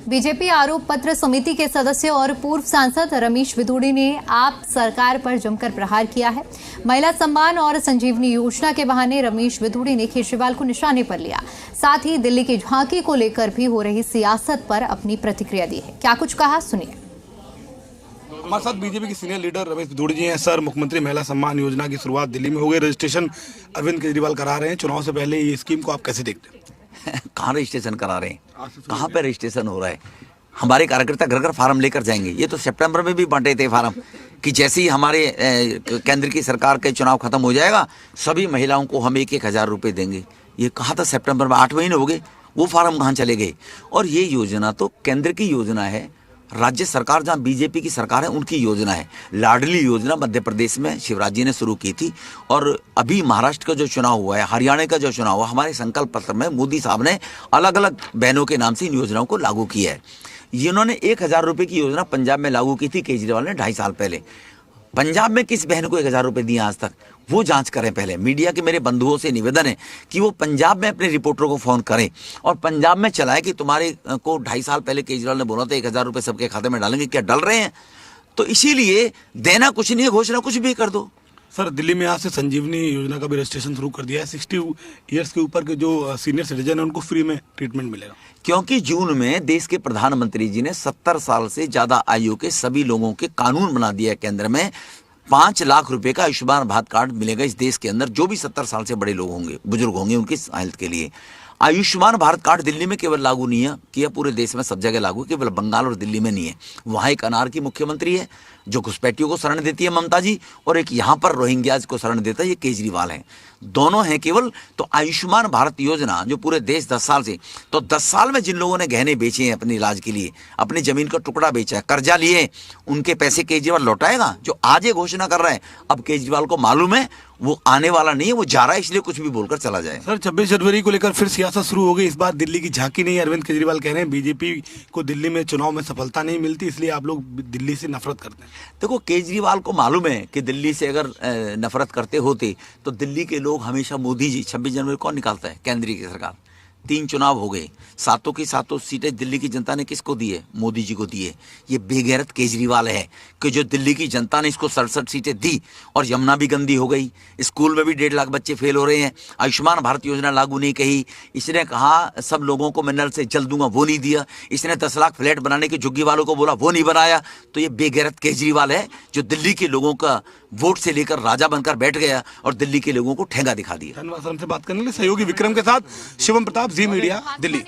BJP आरोप पत्र समिति के सदस्य और पूर्व सांसद रमेश विधुड़ी ने आप सरकार पर जमकर प्रहार किया है। महिला सम्मान और संजीवनी योजना के बहाने रमेश विधुड़ी ने केजरीवाल को निशाने पर लिया। साथ ही दिल्ली की झांकी को लेकर भी हो रही सियासत पर अपनी प्रतिक्रिया दी है। क्या कुछ कहा, सुनिए। हमारे साथ बीजेपी के सीनियर लीडर रमेश विधुड़ी जी हैं। सर, मुख्यमंत्री महिला सम्मान योजना की शुरुआत दिल्ली में हो गई, रजिस्ट्रेशन अरविंद केजरीवाल करा रहे हैं। चुनाव से पहले ये स्कीम को आप कैसे देखते हैं? कहाँ रजिस्ट्रेशन करा रहे हैं? कहाँ पे रजिस्ट्रेशन हो रहा है? हमारे कार्यकर्ता घर घर फार्म लेकर जाएंगे। ये तो सितंबर में भी बांटे थे फार्म कि जैसे ही हमारे केंद्र की सरकार के चुनाव खत्म हो जाएगा सभी महिलाओं को हम 1,000 रुपये देंगे। ये कहा था सितंबर में, 8 महीने हो गए, वो फार्म कहाँ चले गए? और ये योजना तो केंद्र की योजना है, राज्य सरकार जहाँ बीजेपी की सरकार है उनकी योजना है। लाडली योजना मध्य प्रदेश में शिवराज जी ने शुरू की थी और अभी महाराष्ट्र का जो चुनाव हुआ है, हरियाणा का जो चुनाव हुआ, हमारे संकल्प पत्र में मोदी साहब ने अलग अलग बहनों के नाम से इन योजनाओं को लागू किया है। इन्होंने 1,000 रुपये की योजना पंजाब में लागू की थी केजरीवाल ने 2.5 साल पहले। पंजाब में किस बहन को 1,000 रुपये दिए आज तक, वो जांच करें पहले। मीडिया के मेरे बंधुओं से निवेदन है कि वो पंजाब में अपने रिपोर्टरों को फोन करें और पंजाब में चलाए कि तुम्हारे को 2.5 साल पहले केजरीवाल ने बोला था 1,000 रुपये सबके खाते में डालेंगे, क्या डाल रहे हैं? तो इसीलिए देना कुछ नहीं है, घोषणा कुछ भी कर दो। सर, दिल्ली में आज से संजीवनी योजना का भी रजिस्ट्रेशन शुरू कर दिया है। 60 ईयर्स के ऊपर के जो सीनियर सिटीजन है उनको फ्री में ट्रीटमेंट मिलेगा, क्योंकि जून में देश के प्रधानमंत्री जी ने 70 साल से ज्यादा आयु के सभी लोगों के कानून बना दिया है। केंद्र में 5 लाख रुपए का आयुष्मान भारत कार्ड मिलेगा इस देश के अंदर। जो भी 70 साल से बड़े लोग होंगे, बुजुर्ग होंगे, उनकी हेल्थ के लिए आयुष्मान भारत कार्ड दिल्ली में केवल लागू नहीं है, किया पूरे देश में सब जगह लागू, केवल बंगाल और दिल्ली में नहीं है। वहाँ एक अनार की मुख्यमंत्री है जो घुसपैठियों को शरण देती है, ममता जी, और एक यहाँ पर रोहिंग्याज को शरण देता है, ये केजरीवाल है। दोनों हैं केवल। तो आयुष्मान भारत योजना जो पूरे देश 10 साल से, तो 10 साल में जिन लोगों ने गहने बेचे हैं अपने इलाज के लिए, अपनी जमीन का टुकड़ा बेचा है, कर्जा लिए, उनके पैसे केजरीवाल लौटाएगा। जो आज ये घोषणा कर रहा है, अब केजरीवाल को मालूम है वो आने वाला नहीं है, वो जा रहा है, इसलिए कुछ भी बोलकर चला जाए। सर, 26 जनवरी को लेकर फिर सियासत शुरू हो गई। इस बार दिल्ली की झांकी नहीं, अरविंद केजरीवाल कह रहे हैं बीजेपी को दिल्ली में चुनाव में सफलता नहीं मिलती, इसलिए आप लोग दिल्ली से नफरत करते हैं। देखो, केजरीवाल को मालूम है कि दिल्ली से अगर नफरत करते होते तो दिल्ली के लोग हमेशा मोदी जी, 26 जनवरी कौन निकालता है? केंद्र की सरकार। 3 चुनाव हो गए, 7 की 7 सीटें दिल्ली की जनता ने किसको दी है? मोदी जी को दी है। ये बेगैरत केजरीवाल है कि जो दिल्ली की जनता ने इसको 67 सीटें दी और यमुना भी गंदी हो गई, स्कूल में भी 1.5 लाख बच्चे फेल हो रहे हैं, आयुष्मान भारत योजना लागू नहीं कही, इसने कहा सब लोगों को मैं नल से जल दूंगा, वो नहीं दिया, इसने 10 लाख फ्लैट बनाने के झुग्गी वालों को बोला, वो नहीं बनाया। तो ये बेगैरत केजरीवाल है जो दिल्ली के लोगों का वोट से लेकर राजा बनकर बैठ गया और दिल्ली के लोगों को ठेंगा दिखा दिया। धन्यवाद। हमसे बात करने के लिए सहयोगी विक्रम के साथ शिवम प्रताप, जी मीडिया, दिल्ली।